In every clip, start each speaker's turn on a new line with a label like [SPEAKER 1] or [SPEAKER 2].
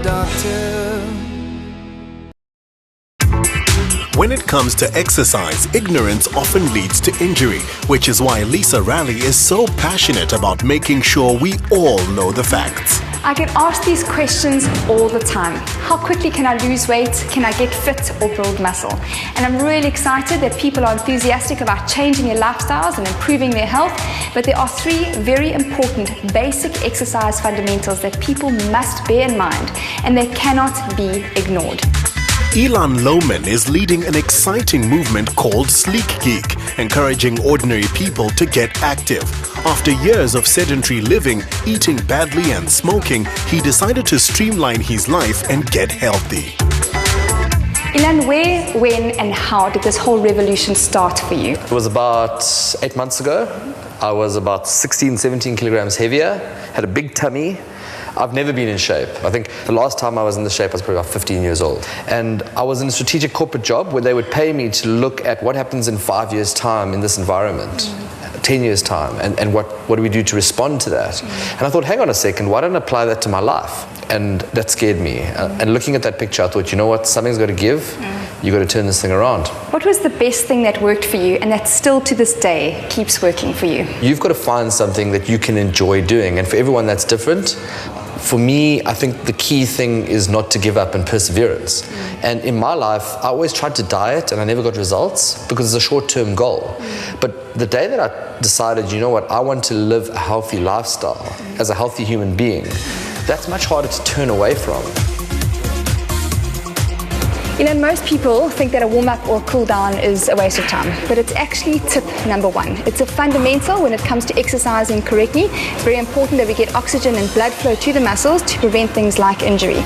[SPEAKER 1] doctor.
[SPEAKER 2] When it comes to exercise, ignorance often leads to injury, which is why Lisa Raleigh is so passionate about making sure we all know the facts.
[SPEAKER 3] I get asked these questions all the time. How quickly can I lose weight? Can I get fit or build muscle? And I'm really excited that people are enthusiastic about changing their lifestyles and improving their health, but there are three very important basic exercise fundamentals that people must bear in mind, and they cannot be ignored.
[SPEAKER 2] Ilan Lohman is leading an exciting movement called Sleek Geek, encouraging ordinary people to get active. After years of sedentary living, eating badly and smoking, he decided to streamline his life and get healthy.
[SPEAKER 3] Ilan, where, when and how did this whole revolution start for you?
[SPEAKER 4] It was about 8 months ago. I was about 16, 17 kilograms heavier, had a big tummy. I've never been in shape. I think the last time I was in this shape I was probably about 15 years old. And I was in a strategic corporate job where they would pay me to look at what happens in 5 years' time in this environment, 10 years' time, and what do we do to respond to that. And I thought, hang on a second, why don't I apply that to my life? And that scared me. And looking at that picture, I thought, you know what, something's got to give. You've got to turn this thing around. What
[SPEAKER 3] was the best thing that worked for you and that still to this day keeps working for you?
[SPEAKER 4] You've got to find something that you can enjoy doing. And for everyone that's different. For me, I think the key thing is not to give up and perseverance. And in my life, I always tried to diet and I never got results because it's a short-term goal. But the day that I decided, you know what, I want to live a healthy lifestyle as a healthy human being, that's much harder to turn away from.
[SPEAKER 3] You know, most people think that a warm-up or cool-down is a waste of time, but it's actually tip number one. It's a fundamental when it comes to exercising correctly. It's very important that we get oxygen and blood flow to the muscles to prevent things like injury.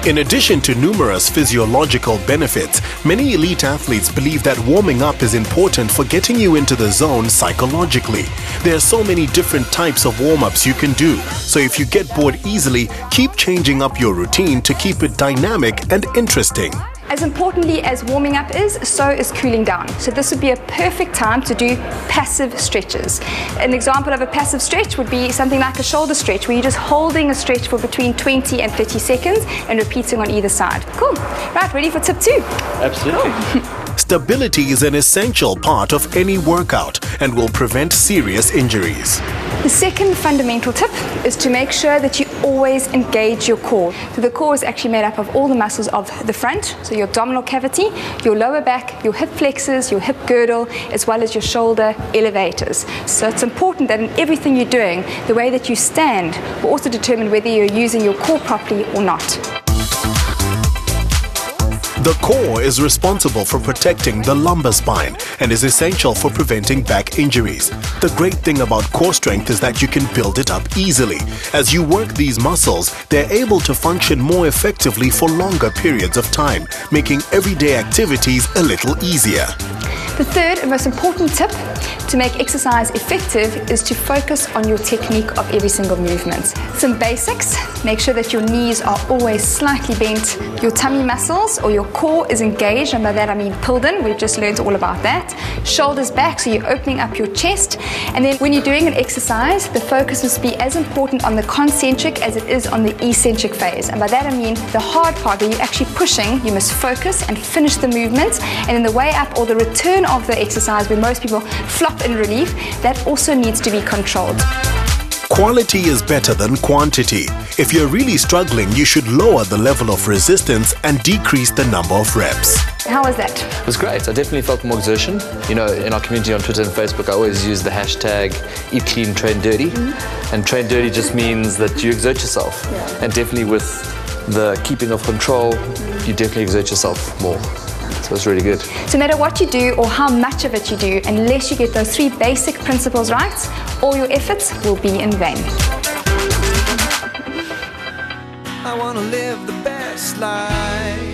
[SPEAKER 2] In addition to numerous physiological benefits, many elite athletes believe that warming up is important for getting you into the zone psychologically. There are so many different types of warm-ups you can do, so if you get bored easily, keep changing up your routine to keep it dynamic and interesting.
[SPEAKER 3] As importantly as warming up is, so is cooling down. So this would be a perfect time to do passive stretches. An example of a passive stretch would be something like a shoulder stretch, where you're just holding a stretch for between 20 and 30 seconds and repeating on either side. Cool. Right, ready for tip two?
[SPEAKER 4] Absolutely.
[SPEAKER 3] Cool.
[SPEAKER 2] Stability is an essential part of any workout and will prevent serious injuries.
[SPEAKER 3] The second fundamental tip is to make sure that you always engage your core. So the core is actually made up of all the muscles of the front, so your abdominal cavity, your lower back, your hip flexors, your hip girdle, as well as your shoulder elevators. So it's important that in everything you're doing, the way that you stand will also determine whether you're using your core properly or not.
[SPEAKER 2] The core is responsible for protecting the lumbar spine and is essential for preventing back injuries. The great thing about core strength is that you can build it up easily. As you work these muscles, they're able to function more effectively for longer periods of time, making everyday activities a little easier.
[SPEAKER 3] The third and most important tip to make exercise effective is to focus on your technique of every single movement. Some basics: make sure that your knees are always slightly bent, your tummy muscles or your core is engaged, and by that I mean pulled in. We've just learned all about that. Shoulders back, so you're opening up your chest. And then when you're doing an exercise, the focus must be as important on the concentric as it is on the eccentric phase. And by that I mean the hard part where you're actually pushing, you must focus and finish the movement. And then the way up or the return of the exercise, where most people flop in relief, that also needs to be controlled.
[SPEAKER 2] Quality is better than quantity. If you're really struggling, you should lower the level of resistance and decrease the number of reps.
[SPEAKER 3] How was that?
[SPEAKER 4] It was great. I definitely felt more exertion. You know, in our community on Twitter and Facebook, I always use the hashtag Eat Clean, Train Dirty. And train dirty just means that you exert yourself. And definitely with the keeping of control, you definitely exert yourself more. So it's really good. So
[SPEAKER 3] no matter what you do or how much of it you do, unless you get those three basic principles right, all your efforts will be in vain.
[SPEAKER 1] I want to live the best life.